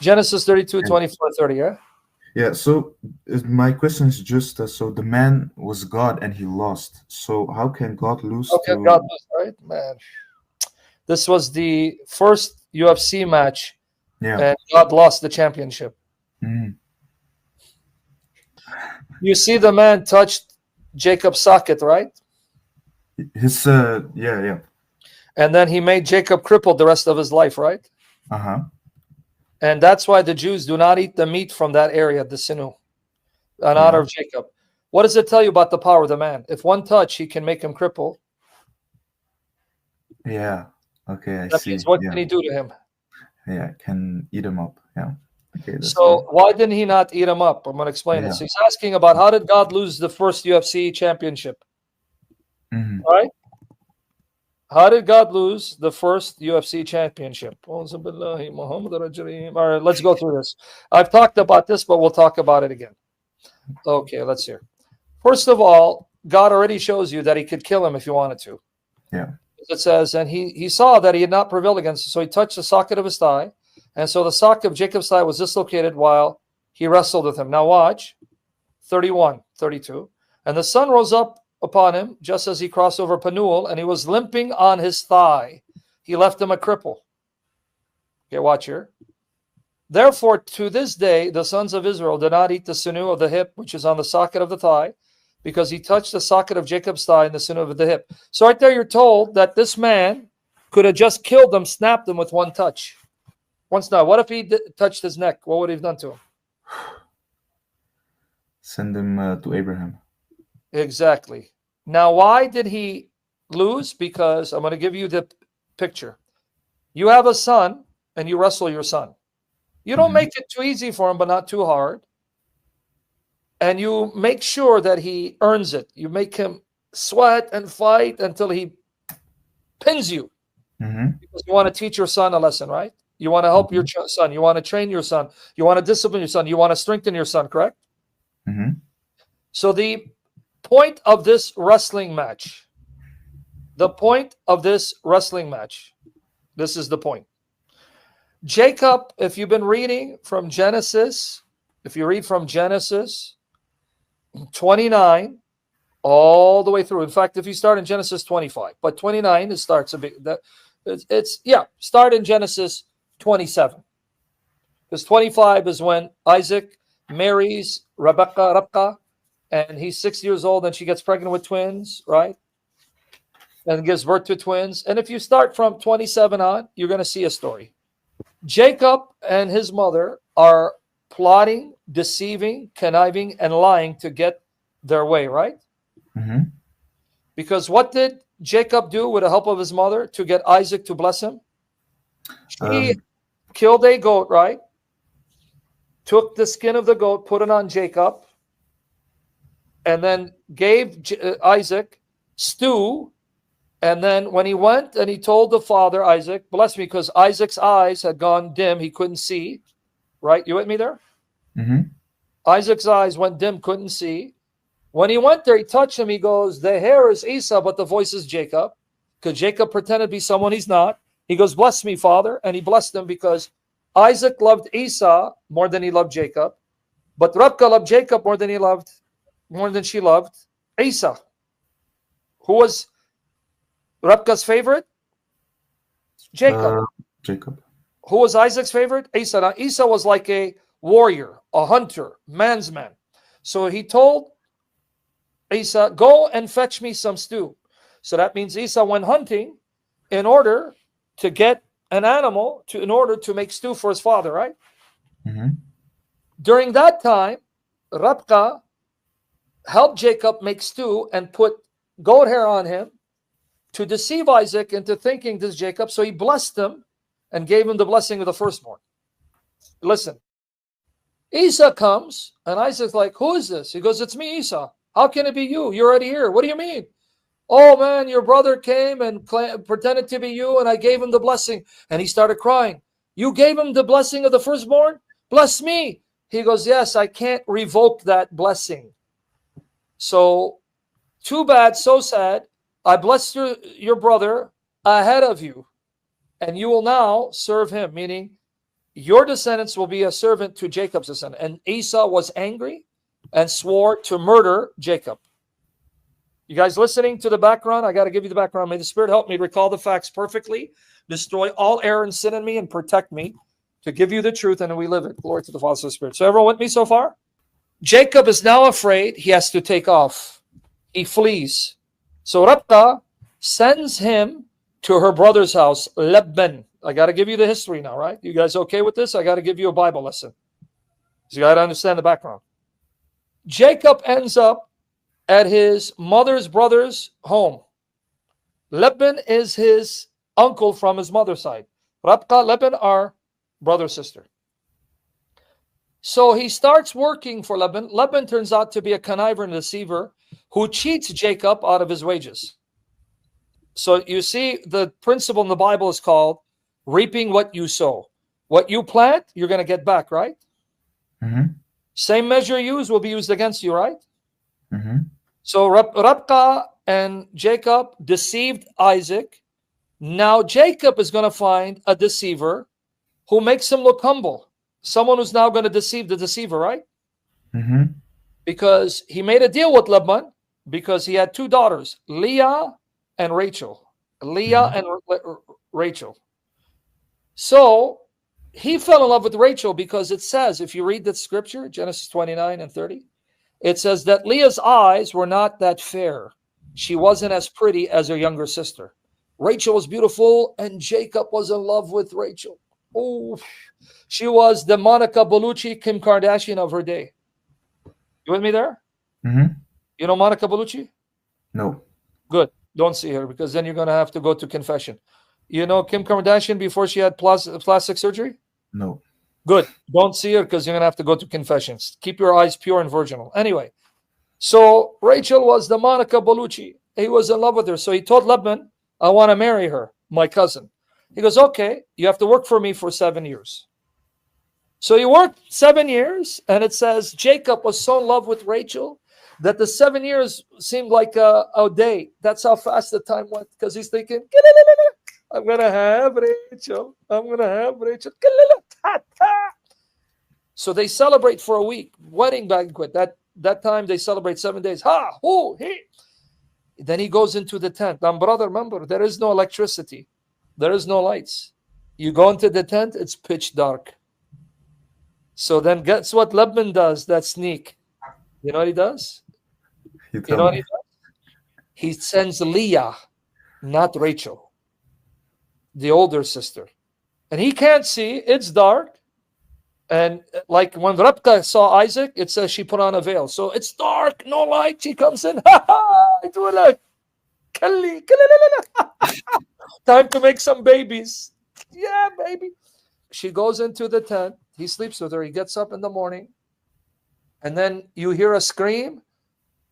Genesis 32, 24, 30, yeah? Yeah, so my question is just so the man was God and he lost. So how can God lose Okay, God to? bless, right? Man. This was the first UFC match, Yeah. and God lost the championship. Mm. You see, the man touched Jacob's socket, right? His yeah, yeah. And then he made Jacob crippled the rest of his life, right? Uh-huh. And that's why the Jews do not eat the meat from that area, the sinew, in honor Yeah. of Jacob. What does it tell you about the power of the man? If one touch, he can make him cripple. Yeah. Okay, I That means see. what can Yeah. he do to him? Yeah, can eat him up. Yeah. Okay, that's So good. why didn't he not eat him up? I'm going to explain it. Yeah. So he's asking about how did God lose the first UFC championship? Hmm. All right. How did God lose the first UFC championship? All right, let's go through this. I've talked about this, but we'll talk about it again. Okay, let's hear. First of all, God already shows you that he could kill him if he wanted to. Yeah. It says, and he saw that he had not prevailed against him, so he touched the socket of his thigh, and so the socket of Jacob's thigh was dislocated while he wrestled with him. Now watch, 31, 32. And the sun rose up upon him just as he crossed over Penuel, and he was limping on his thigh. He left him a cripple. Okay, watch here. Therefore, to this day, the sons of Israel did not eat the sinew of the hip, which is on the socket of the thigh, because he touched the socket of Jacob's thigh and the sinew of the hip. So right there, you're told that this man could have just killed them, snapped them with one touch. Once now, what if he touched his neck? What would he have done to him? Send him to Abraham. Exactly. Now, why did he lose? Because I'm going to give you the picture. You have a son and you wrestle your son. You don't Hmm. make it too easy for him, but not too hard. And you make sure that he earns it. You make him sweat and fight until he pins you. Hmm. Because you want to teach your son a lesson, right? You want to help your son. You want to train your son. You want to discipline your son. You want to strengthen your son, correct? Hmm. So the point of this wrestling match, this is the point. Jacob, if you've been reading from Genesis, if you read from Genesis 29 all the way through. In fact, if you start in Genesis 25, but 29, it starts a bit that start in Genesis 27. Because 25 is when Isaac marries Rebecca, and he's 6 years old, and she gets pregnant with twins, right? And gives birth to twins. And if you start from 27 on, you're going to see a story. Jacob and his mother are plotting, deceiving, conniving, and lying to get their way, right? Hmm. Because what did Jacob do with the help of his mother to get Isaac to bless him? She Um, killed a goat, right? Took the skin of the goat, put it on Jacob, and then gave Isaac stew. And then when he went and he told the father, Isaac, bless me, because Isaac's eyes had gone dim. He couldn't see, right? You with me there? hmm. Isaac's eyes went dim, couldn't see. When he went there, he touched him. He goes, the hair is Esau, but the voice is Jacob. Because Jacob pretended to be someone he's not. He goes, bless me, father. And he blessed him because Isaac loved Esau more than he loved Jacob. But Rebekah loved Jacob more than she loved Esau. Who was Rebekah's favorite? Jacob. Uh, Jacob. Who was Isaac's favorite? Esau. Now, Esau was like a warrior, a hunter, man's man. So he told Esau, go and fetch me some stew. So that means Esau went hunting in order to get an animal, in order to make stew for his father, right? Hmm. During that time, Rebekah helped Jacob make stew and put goat hair on him to deceive Isaac into thinking this is Jacob. So he blessed him and gave him the blessing of the firstborn. Listen, Esau comes and Isaac's like, who is this? He goes, it's me, Esau. How can it be you? You're already here. What do you mean? Oh man, your brother came and pretended to be you, and I gave him the blessing. And he started crying. You gave him the blessing of the firstborn? Bless me. He goes, yes, I can't revoke that blessing. So, too bad, so sad. I blessed your brother ahead of you, and you will now serve him, meaning your descendants will be a servant to Jacob's descendant. And Esau was angry and swore to murder Jacob. You guys listening to the background? I got to give you the background. May the Spirit help me recall the facts perfectly, destroy all error and sin in me, and protect me to give you the truth, and we live it. Glory to the Father, and the Spirit. So everyone with me so far? Jacob is now afraid. He has to take off. He flees. So Rabta sends him to her brother's house, Laban. I got to give you the history now, right? You guys okay with this? I got to give you a Bible lesson. So you got to understand the background. Jacob ends up at his mother's brother's home. Laban is his uncle from his mother's side. Rabta, Laban are brother, sister. So he starts working for Laban. Laban turns out to be a conniver and deceiver who cheats Jacob out of his wages. So you see, the principle in the Bible is called reaping what you sow. What you plant, you're going to get back, right? Mm-hmm. Same measure you use will be used against you, right? Mm-hmm. So Rabka and Jacob deceived Isaac. Now Jacob is going to find a deceiver who makes him look humble. Someone who's now going to deceive the deceiver, right? Mm-hmm. Because he made a deal with Laban because he had two daughters, Leah and Rachel. Leah and Rachel. So he fell in love with Rachel because it says, if you read the scripture, Genesis 29 and 30, it says that Leah's eyes were not that fair. She wasn't as pretty as her younger sister. Rachel was beautiful, and Jacob was in love with Rachel. Oh, she was the Monica Bellucci, Kim Kardashian of her day. You with me there? Mm-hmm. You know Monica Bellucci? No. Good. Don't see her because then you're going to have to go to confession. You know Kim Kardashian before she had plastic surgery? No. Good. Don't see her because you're going to have to go to confessions. Keep your eyes pure and virginal. Anyway, so Rachel was the Monica Bellucci. He was in love with her. So he told Laban, I want to marry her, my cousin. He goes, okay, you have to work for me for 7 years. So he worked 7 years, and it says Jacob was so in love with Rachel that the 7 years seemed like a day. That's how fast the time went, because he's thinking, I'm going to have Rachel. I'm going to have Rachel. So they celebrate for a week, wedding banquet. That time they celebrate 7 days. Ha, hoo, he. Then he goes into the tent. Now, brother, remember, there is no electricity. There is no lights. You go into the tent, it's pitch dark. So then guess what Laban does, that sneak? You know what he does? You know tell what me. he does? He sends Leah, not Rachel, the older sister. And he can't see. It's dark. And like when Rabka saw Isaac, it says she put on a veil. So it's dark, no light. She comes in. Time to make some babies. Yeah, baby. She goes into the tent. He sleeps with her. He gets up in the morning. And then you hear a scream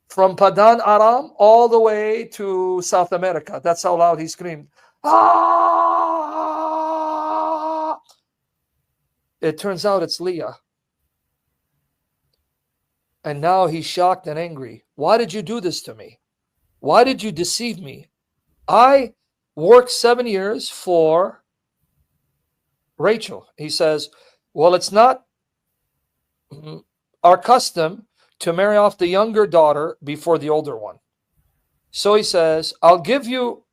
from Padan Aram all the way to South America. That's how loud he screamed. Ah! It turns out it's Leah. And now he's shocked and angry. Why did you do this to me? Why did you deceive me? I worked 7 years for Rachel. He says, well, it's not our custom to marry off the younger daughter before the older one. So he says, I'll give you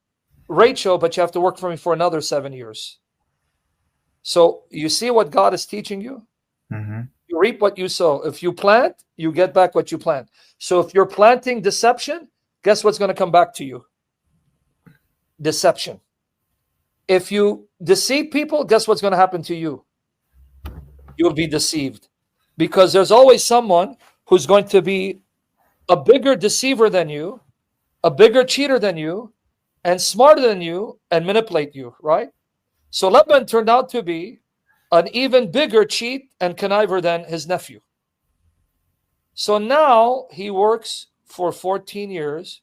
Rachel, but you have to work for me for another 7 years. So you see what God is teaching you? Mm-hmm. You reap what you sow. If you plant, you get back what you plant. So if you're planting deception, guess what's going to come back to you? Deception. If you deceive people, guess what's going to happen to you? You'll be deceived. Because there's always someone who's going to be a bigger deceiver than you, a bigger cheater than you, and smarter than you, and manipulate you, right? So Laban turned out to be an even bigger cheat and conniver than his nephew. So now he works for 14 years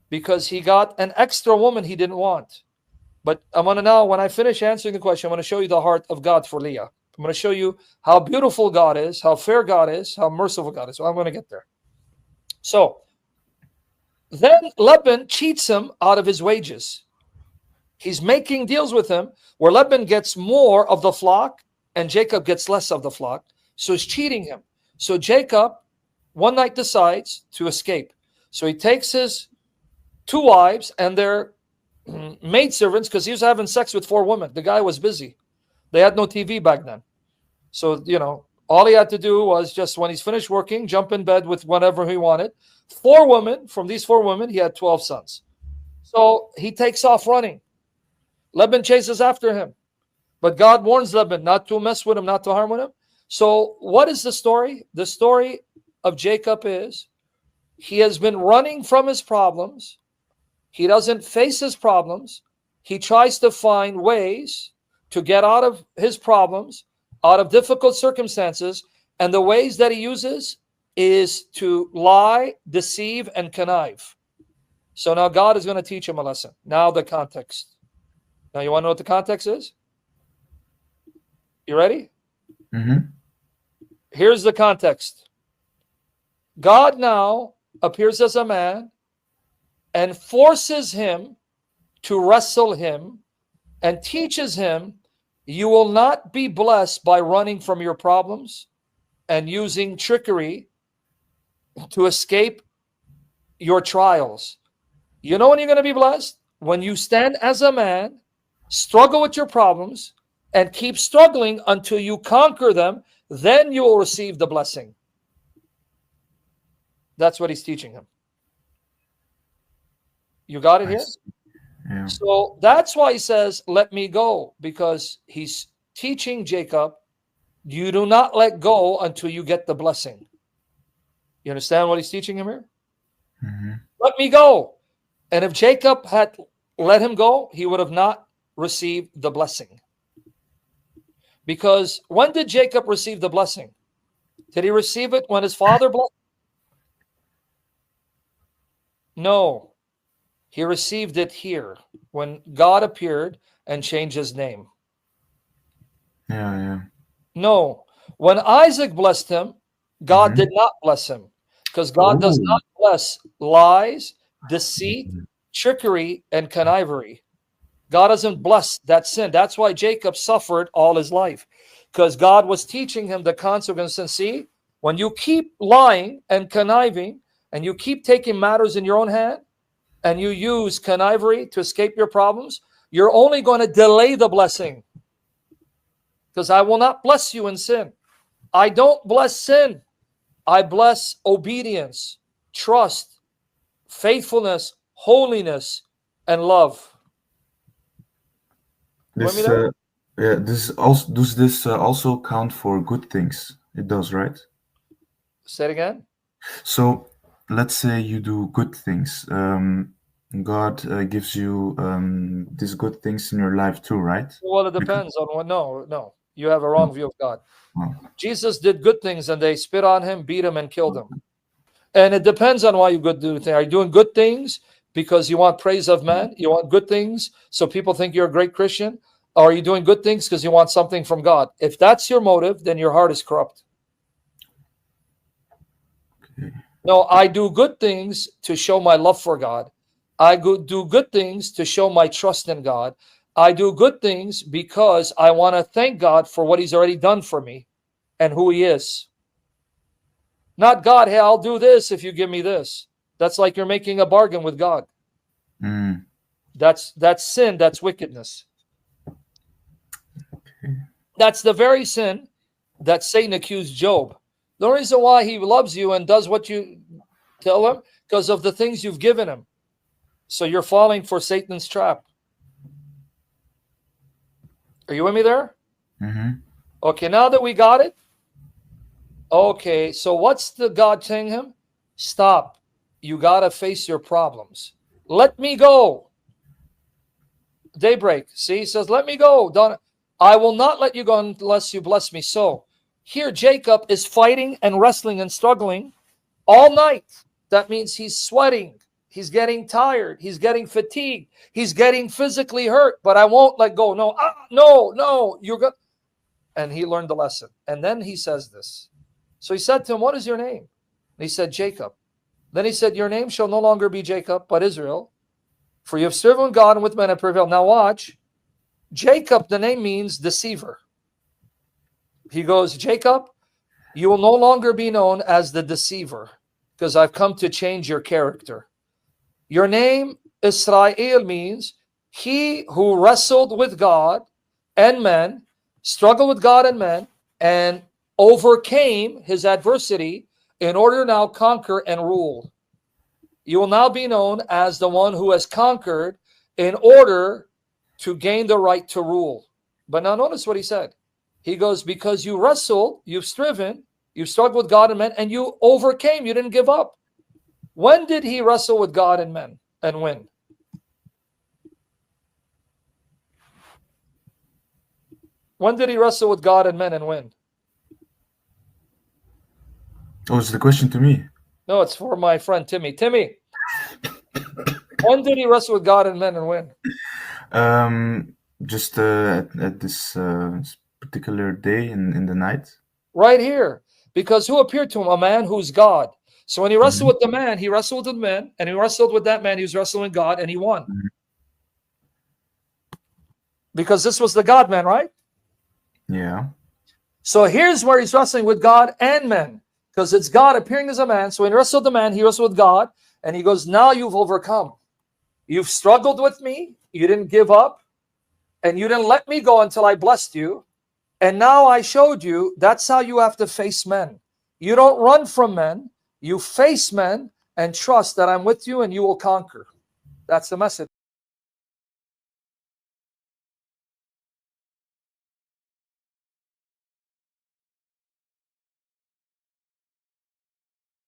because he got an extra woman he didn't want. But I'm going to now, when I finish answering the question, I'm going to show you the heart of God for Leah. I'm going to show you how beautiful God is, how fair God is, how merciful God is. So I'm going to get there. So then Laban cheats him out of his wages. He's making deals with him where Laban gets more of the flock and Jacob gets less of the flock. So he's cheating him. So Jacob one night decides to escape. So he takes his 2 wives and their maidservants, because he was having sex with 4 women. The guy was busy. They had no TV back then. So, all he had to do was just when he's finished working, jump in bed with whatever he wanted. 4 women, from these 4 women, he had 12 sons. So he takes off running. Laban chases after him. But God warns Laban not to mess with him, not to harm with him. So what is the story? The story of Jacob is he has been running from his problems. He doesn't face his problems. He tries to find ways to get out of his problems, out of difficult circumstances. And the ways that he uses is to lie, deceive, and connive. So now God is going to teach him a lesson. Now the context. Now you want to know what the context is? You ready? Mm-hmm. Here's the context. God now appears as a man and forces him to wrestle him and teaches him, you will not be blessed by running from your problems and using trickery to escape your trials. You know when you're going to be blessed? When you stand as a man, struggle with your problems, and keep struggling until you conquer them, then you will receive the blessing. That's what he's teaching him. You got it here? Yeah. So that's why he says, let me go, because he's teaching Jacob, you do not let go until you get the blessing. You understand what he's teaching him here? Mm-hmm. Let me go. And if Jacob had let him go, he would have not received the blessing. Because when did Jacob receive the blessing? Did he receive it when his father blessed? No. He received it here when God appeared and changed his name. Yeah. No. When Isaac blessed him, God did not bless him, because God does not bless lies, deceit, trickery, and connivery. God doesn't bless that sin. That's why Jacob suffered all his life, because God was teaching him the consequence. And see, when you keep lying and conniving and you keep taking matters in your own hand and you use connivery to escape your problems, you're only going to delay the blessing, because I will not bless you in sin. I don't bless sin. I bless obedience, trust, faithfulness, holiness, and love. This does this also count for good things? It does, right? Say it again. So let's say you do good things. God gives you these good things in your life too, right? Well, it depends on what. No. You have a wrong view of God. Oh. Jesus did good things and they spit on him, beat him, and killed him. And it depends on why you do things. Are you doing good things because you want praise of man? You want good things so people think you're a great Christian? Or are you doing good things because you want something from God? If that's your motive, then your heart is corrupt. Okay. No, I do good things to show my love for God. I do good things to show my trust in God. I do good things because I want to thank God for what he's already done for me and who he is. Not God, hey, I'll do this if you give me this. That's like you're making a bargain with God. That's sin, that's wickedness. That's the very sin that Satan accused Job. The reason why he loves you and does what you tell him, because of the things you've given him. So you're falling for Satan's trap. Are you with me there? Mm-hmm. Okay, now that we got it. Okay, so what's the God telling him? Stop. You got to face your problems. Let me go. Daybreak. See, he says, let me go. I will not let you go unless you bless me. So here Jacob is fighting and wrestling and struggling all night. That means he's sweating. He's getting tired. He's getting fatigued. He's getting physically hurt, but I won't let go. No, you're good. And he learned the lesson. And then he says this. So he said to him, what is your name? And he said, Jacob. Then he said, your name shall no longer be Jacob, but Israel. For you have served with God and with men and prevailed. Now watch. Jacob, the name means deceiver. He goes, Jacob, you will no longer be known as the deceiver, because I've come to change your character. Your name, Israel, means he who wrestled with God and men, struggled with God and men, and overcame his adversity in order to now conquer and rule. You will now be known as the one who has conquered in order to gain the right to rule. But now notice what he said. He goes, because you wrestled, you've striven, you struggled with God and men, and you overcame, you didn't give up. When did he wrestle with God and men and win? When did he wrestle with God and men and win? Oh, it's the question to me. No, it's for my friend Timmy. Timmy, when did he wrestle with God and men and win? Just at this particular day in the night. Right here. Because who appeared to him? A man who's God. So when he wrestled with the man, he wrestled with men, and he wrestled with that man, he was wrestling with God, and he won. Because this was the God man, right? Yeah. So here's where he's wrestling with God and men, because it's God appearing as a man. So when he wrestled the man, he wrestled with God, and he goes, now you've overcome. You've struggled with me, you didn't give up, and you didn't let me go until I blessed you. And now I showed you that's how you have to face men. You don't run from men. You face men and trust that I'm with you and you will conquer. That's the message.